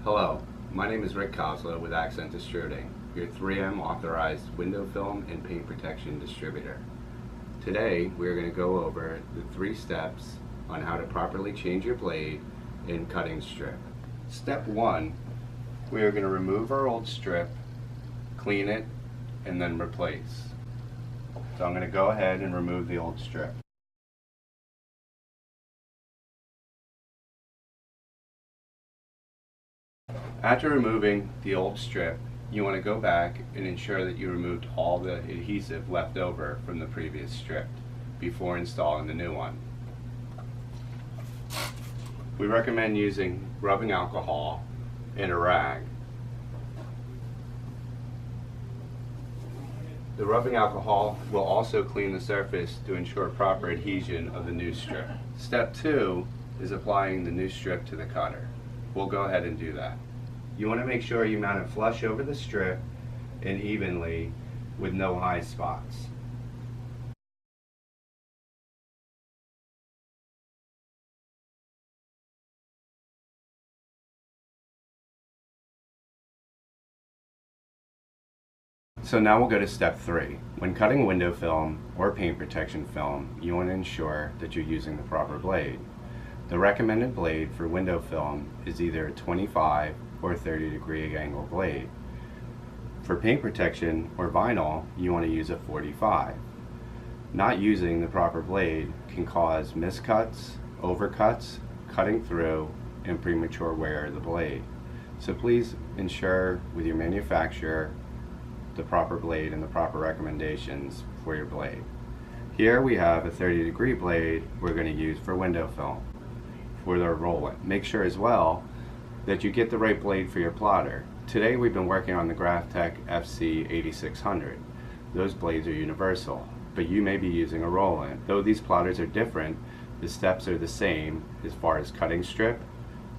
Hello, my name is Rick Kozlow with Accent Distributing, your 3M authorized window film and paint protection distributor. Today we are going to go over the 3 steps on how to properly change your blade in cutting strip. Step 1, we are going to remove our old strip, clean it, and then replace. So I'm going to go ahead and remove the old strip. After removing the old strip, you want to go back and ensure that you removed all the adhesive left over from the previous strip before installing the new one. We recommend using rubbing alcohol and a rag. The rubbing alcohol will also clean the surface to ensure proper adhesion of the new strip. Step 2 is applying the new strip to the cutter. We'll go ahead and do that. You want to make sure you mount it flush over the strip and evenly with no high spots. So now we'll go to step 3. When cutting window film or paint protection film, you want to ensure that you're using the proper blade. The recommended blade for window film is either a 25 or 30-degree angle blade. For paint protection or vinyl, you want to use a 45. Not using the proper blade can cause miscuts, overcuts, cutting through, and premature wear of the blade. So please ensure with your manufacturer the proper blade and the proper recommendations for your blade. Here we have a 30-degree blade we're going to use for window film for the roll-in. Make sure as well that you get the right blade for your plotter. Today we've been working on the Graphtec FC 8600. Those blades are universal, but you may be using a roll-in. Though these plotters are different, the steps are the same as far as cutting strip,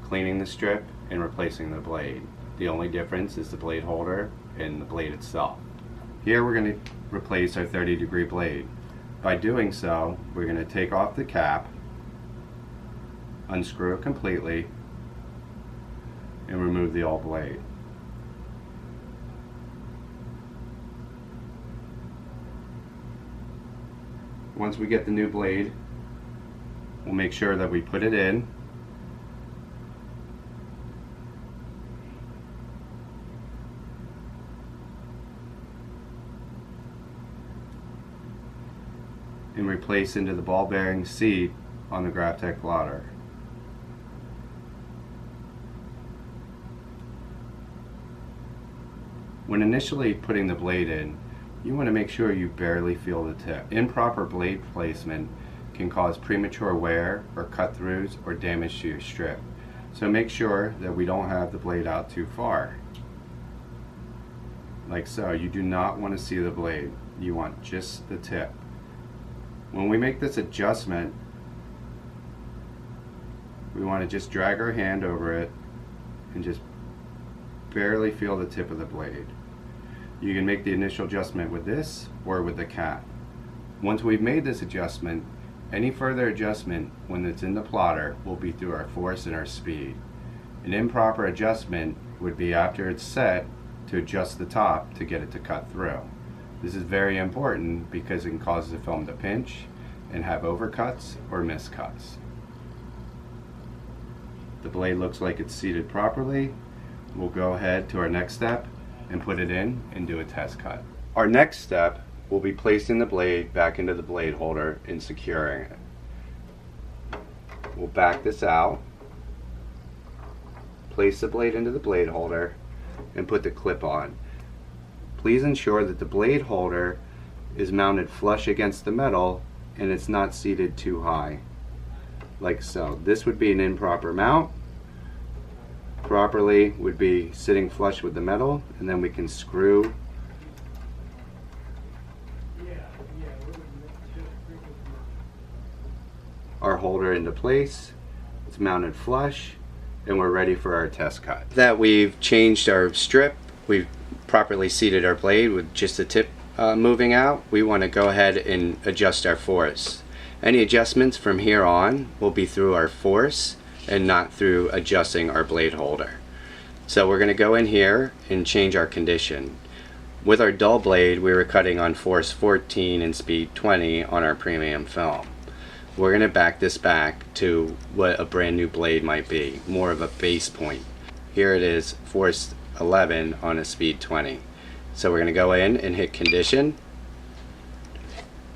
cleaning the strip, and replacing the blade. The only difference is the blade holder and the blade itself. Here we're going to replace our 30-degree blade. By doing so, we're going to take off the cap, unscrew it completely, and remove the old blade. Once we get the new blade, we'll make sure that we put it in. And replace into the ball bearing seat on the Graphtec plotter. When initially putting the blade in, you want to make sure you barely feel the tip. Improper blade placement can cause premature wear or cut throughs or damage to your strip. So make sure that we don't have the blade out too far. Like so. You do not want to see the blade. You want just the tip. When we make this adjustment, we want to just drag our hand over it and just barely feel the tip of the blade. You can make the initial adjustment with this or with the cap. Once we've made this adjustment, any further adjustment when it's in the plotter will be through our force and our speed. An improper adjustment would be after it's set to adjust the top to get it to cut through. This is very important because it can cause the film to pinch and have overcuts or miscuts. The blade looks like it's seated properly. We'll go ahead to our next step and put it in and do a test cut. Our next step will be placing the blade back into the blade holder and securing it. We'll back this out, place the blade into the blade holder, and put the clip on. Please ensure that the blade holder is mounted flush against the metal and it's not seated too high, like so. This would be an improper mount. Properly would be sitting flush with the metal, and then we can screw our holder into place. It's mounted flush and we're ready for our test cut. That we've changed our strip, we've properly seated our blade with just the tip moving out, we want to go ahead and adjust our force. Any adjustments from here on will be through our force and not through adjusting our blade holder. So we're going to go in here and change our condition. With our dull blade, we were cutting on force 14 and speed 20 on our premium film. We're going to back this back to what a brand new blade might be, more of a base point. Here it is, force 11 on a speed 20. So we're going to go in and hit condition.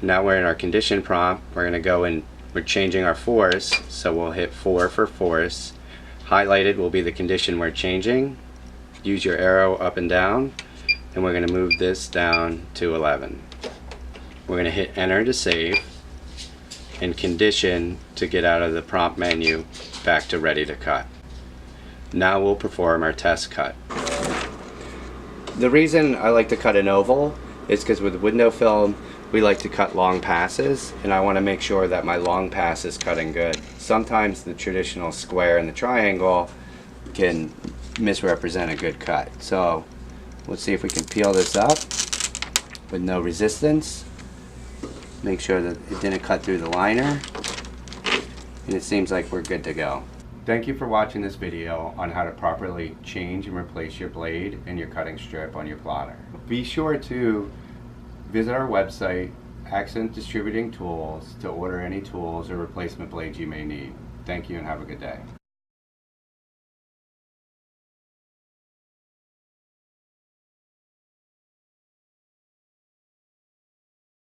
Now we're in our condition prompt. We're going to go in, we're changing our force, so we'll hit 4 for force. Highlighted will be the condition we're changing. Use your arrow up and down, and we're going to move this down to 11. We're going to hit enter to save, and condition to get out of the prompt menu back to ready to cut. Now we'll perform our test cut. The reason I like to cut an oval is because with window film we like to cut long passes, and I want to make sure that my long pass is cutting good. Sometimes the traditional square and the triangle can misrepresent a good cut. So let's see if we can peel this up with no resistance. Make sure that it didn't cut through the liner, and it seems like we're good to go. Thank you for watching this video on how to properly change and replace your blade and your cutting strip on your plotter. Be sure to visit our website, Accident Distributing Tools, to order any tools or replacement blades you may need. Thank you and have a good day.